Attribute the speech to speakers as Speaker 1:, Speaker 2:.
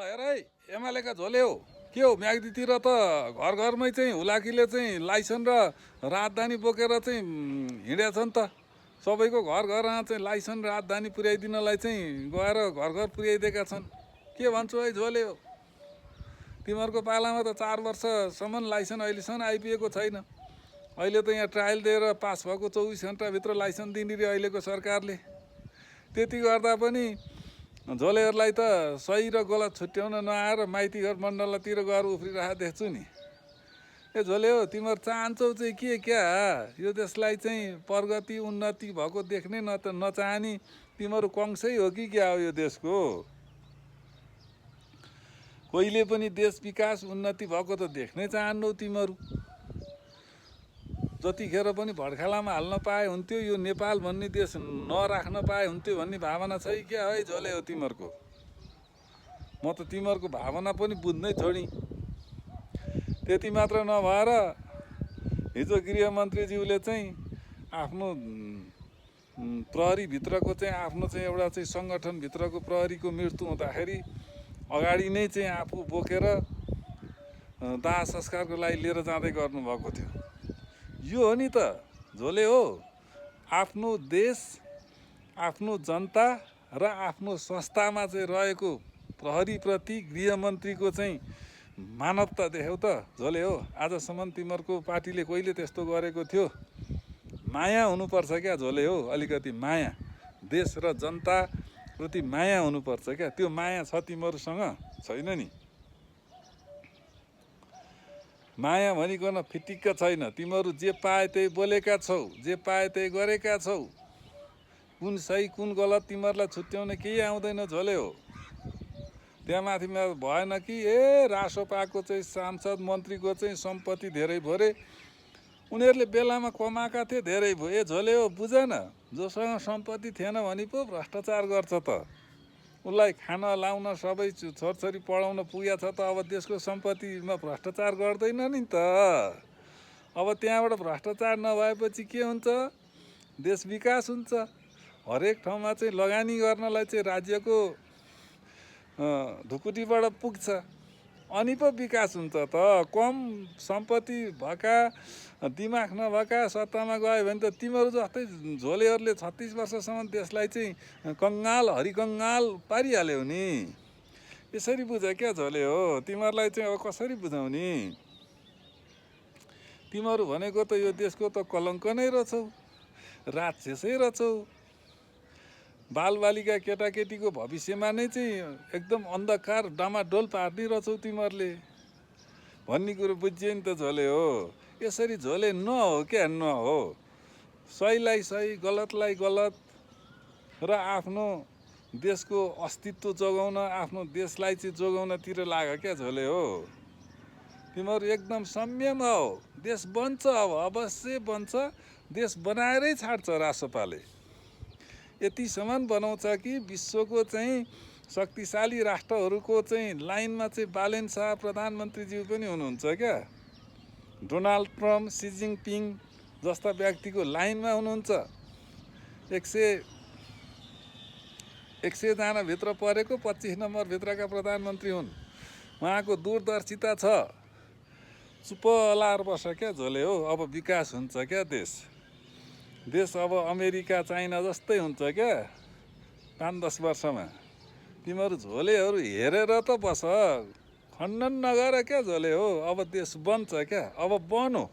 Speaker 1: हेर है एमालेका झोले हो के हो म्याग्दीतिर त घर घरमै चाहिँ हुलाकीले चाहिँ लाइसेन्स र राजधानी बोकेर चाहिँ हिँडेका छन् त सबैको घर घरमा चाहिँ लाइसेन्स राजधानी पुर्याइदिनलाई चाहिँ गएर घर घर पुर्याइदिएका छन् के भन्छौ है झोले हो तिमीहरूको पालामा त 4 वर्षसम्म लाइसेन्स अहिलेसम्म आइपुगेको छैन अहिले त यहाँ ट्रायल दिएर पास भएको 24 घन्टाभित्र लाइसेन्स दिने रे अहिलेको सरकारले त्यति गर्दा पनि झोलेहरूलाई त सही र गलत छुट्याउन नआएर माइती घर मण्डलतिर गएर उफ्रिरहेको देख्छु नि ए झोले हो तिमीहरू चाहन्छौ चाहिँ के क्या यो देशलाई चाहिँ प्रगति उन्नति भएको देख्ने न त नचाहने तिमीहरू कङ्सै हो कि क्या हो यो देशको कहिले पनि देश विकास उन्नति भएको त देख्नै चाहन्नौ तिमीहरू जतिखेर पनि भड्खालामा हाल्न पाए हुन्थ्यो यो नेपाल भन्ने देश नराख्न पाए हुन्थ्यो भन्ने भावना छ क्या है झोले हो तिमीहरूको म त तिमीहरूको भावना पनि बुझ्नै छोडेँ त्यति मात्र नभएर हिजो गृहमन्त्रीज्यूले चाहिँ आफ्नो प्रहरीभित्रको चाहिँ आफ्नो चाहिँ एउटा चाहिँ सङ्गठनभित्रको प्रहरीको मृत्यु हुँदाखेरि अगाडि नै चाहिँ आफू बोकेर दाह संस्कारको लागि लिएर जाँदै गर्नुभएको थियो यो हो नि त झोले हो आफ्नो देश आफ्नो जनता र आफ्नो संस्थामा चाहिँ रहेको प्रहरीप्रति गृहमन्त्रीको चाहिँ मानवता देख्यौ त झोले हो आजसम्म तिमीहरूको पार्टीले कहिले त्यस्तो गरेको थियो माया हुनुपर्छ क्या झोले हो अलिकति माया देश र जनताप्रति माया हुनुपर्छ क्या त्यो माया छ तिमीहरूसँग छैन नि माया भनिकन फिटिक्क छैन तिमीहरू जे पाए त्यही बोलेका छौ जे पाए त्यही गरेका छौ कुन सही कुन गलत तिमीहरूलाई छुट्याउन केही आउँदैन झोले हो त्यहाँ माथि भएन कि ए रासोपाको चाहिँ सांसद मन्त्रीको चाहिँ सम्पत्ति धेरै भरे उनीहरूले बेलामा कमाएका थिए धेरै भयो ए झोले हो बुझ न जोसँग सम्पत्ति थिएन भने पो भ्रष्टाचार गर्छ त उसलाई खान लाउन सबै छोरछोरी पढाउन पुगेको छ त अब देशको सम्पत्तिमा भ्रष्टाचार गर्दैन नि त अब त्यहाँबाट भ्रष्टाचार नभएपछि के हुन्छ देश विकास हुन्छ हरेक ठाउँमा चाहिँ लगानी गर्नलाई चाहिँ राज्यको ढुकुटीबाट पुग्छ अनि पो विकास हुन्छ त कम सम्पत्ति भएका दिमाग नभएका सत्तामा गयो भने त तिमीहरू जस्तै झोलेहरूले 36 वर्षसम्म देशलाई चाहिँ कङ्गाल हरिकङ्गाल पारिहाल्यौ नि यसरी बुझ क्या झोले हो तिमीहरूलाई चाहिँ अब कसरी बुझाउने तिमीहरू भनेको त यो देशको त कलङ्क नै रहेछौ राक्षसै रहेछौ बालबालिका केटाकेटीको भविष्यमा नै चाहिँ एकदम अन्धकार डामाडोल पार्ने रहेछौ तिमीहरूले भन्ने कुरो बुझ्यो नि त झोले हो यसरी झोले नहो क्या नहो सहीलाई सही गलतलाई गलत र आफ्नो देशको अस्तित्व जोगाउन आफ्नो देशलाई चाहिँ जोगाउनतिर लाग्यो क्या झोले हो तिमीहरू एकदम संयम हो देश बन्छ अब अवश्य बन्छ देश बनाएरै छाड्छ रासोपाले यतिसम्म बनाउँछ कि विश्वको चाहिँ शक्तिशाली राष्ट्रहरूको चाहिँ लाइनमा चाहिँ बालेन शाह प्रधानमन्त्रीज्यू पनि हुनुहुन्छ क्या डोनाल्ड ट्रम्प सी जिनपिङ जस्ता व्यक्तिको लाइनमा हुनुहुन्छ 100 जनाभित्र परेको 25 नम्बरभित्रका प्रधानमन्त्री हुन् उहाँको दूरदर्शिता छ चुप लाएर बस्छ क्या झोले हो अब विकास हुन्छ क्या देश अब अमेरिका चाइना जस्तै हुन्छ क्या 5-10 वर्षमा तिमीहरू झोलेहरू हेरेर त बस खण्डन नगर क्या झोले हो अब देश बन्छ क्या अब बनो